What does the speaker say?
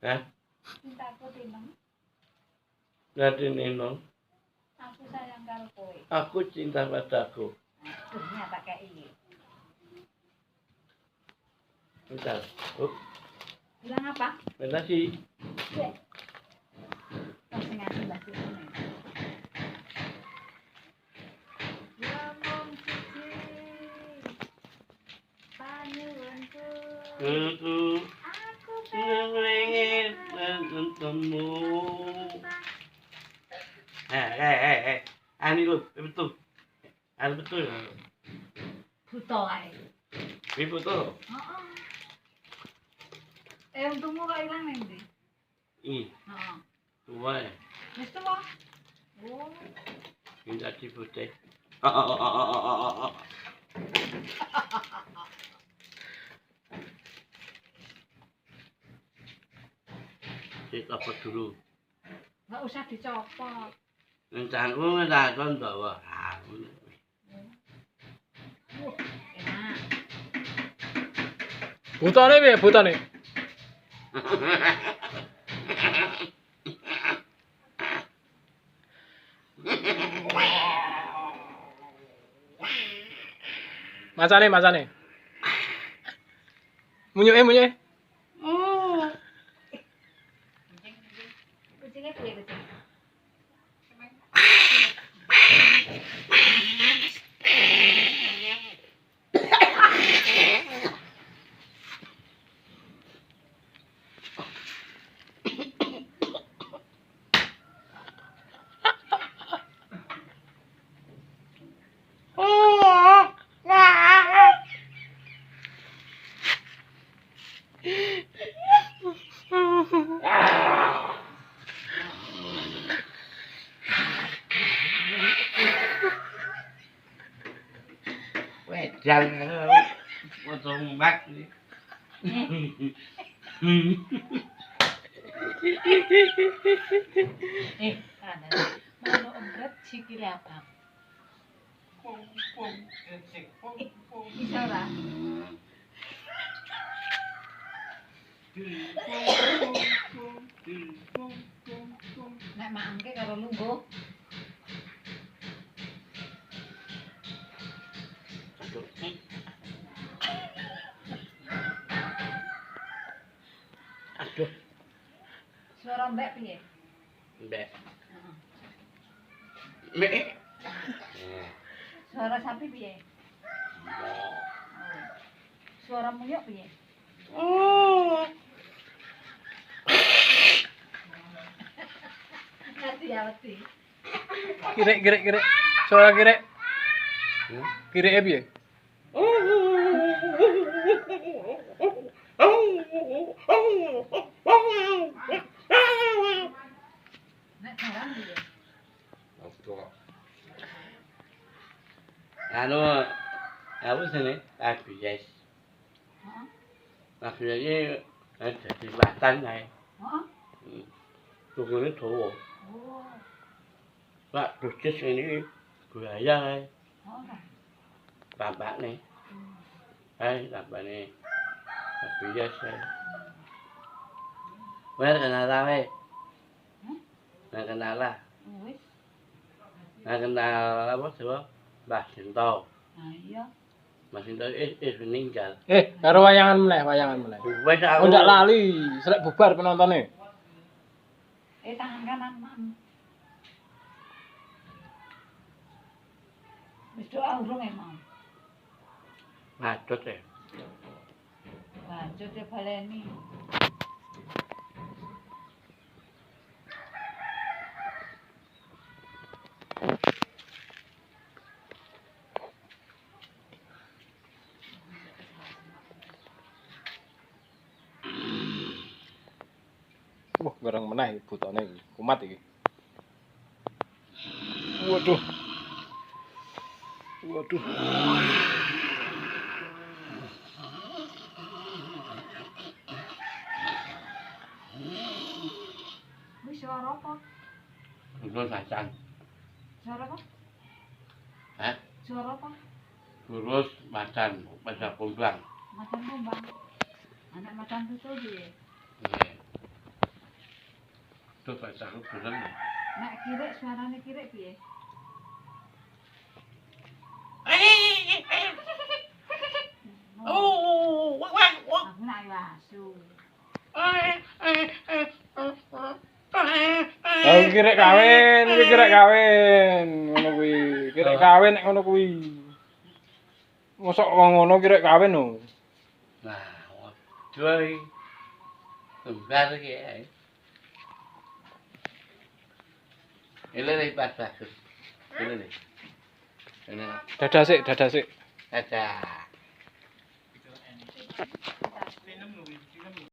Hah? Cintaku tinong. Nanti Nino. Aku sayang karo kowe. Aku cinta padaku. Aduh, nyata kayak ini. Bentar. Bilang apa? Bentar sih. Ya. Kasih ngasih lagi ini. Ngomong cici. Panyuanku. Aku pengen menontonmu. Ani lu, betul. Ani betul. Buto ae. Ini betul. Heeh. Untungmu kok ilang ning ndi? Ih, Heeh. tua ya. Wis tuwa. Oh. Ini tadi putih. Dicopot dulu. Enggak usah dicopot. Rencanaku ngetakon bawa. Enak. Butane piye butane? Macane. Munyuke. Kucingnya piye kucing? Jangan potong bak nih. Ada. Mau obat sikile apa? Bisa ora? Nek mangke karo lungguh. Aduh. Suara mbak piye? Mbak. Mbak. Suara sapi piye? Suara muyuk piye? Ngerti ya, ngerti. Kirek. Suara kirek. Kireke piye? Nek jalan piye? Anu, apa sini? Abies. Heeh. Abies ini jadi batang nih. Heeh. Tukulnya tua. Oh. Pak dosis ini buaya nih. Ora. Bapak nih. Bapak nih. Abies nih. Wes kenal lah. Nggak kenal lah. Wis. Nggak kenal apa coba? Mbah Sinto. Nah iya. Mbah Sinto meninggal. Karo wayangan meneh. Wes aku. Oh ndak lali, selek bubar penontonnya. Tangan kanan mam. Wis doa urung emang. Macet ya. Lanjut ya baleni. Barang meneh butane iki. Kumat iki. Waduh. Wis suara apa? Terus macan. Suara apa? Hah? Suara apa? Terus macan, macan kumbang. Macan kumbang. Anak macan itu piye? Tuh bahasa aku bener. Nek kirek suarane kirek piye? Aku nak yo asu. Lah kirek kawin, iki kirek kawin. Ngono kuwi. Kirek kawin nek ngono kuwi. Mosok wong ngono kirek kawin lho. Nah, doi. Tunggal iki ae. Ini pas bagus. Ini. Dadah sik, dadah sik. Dadah.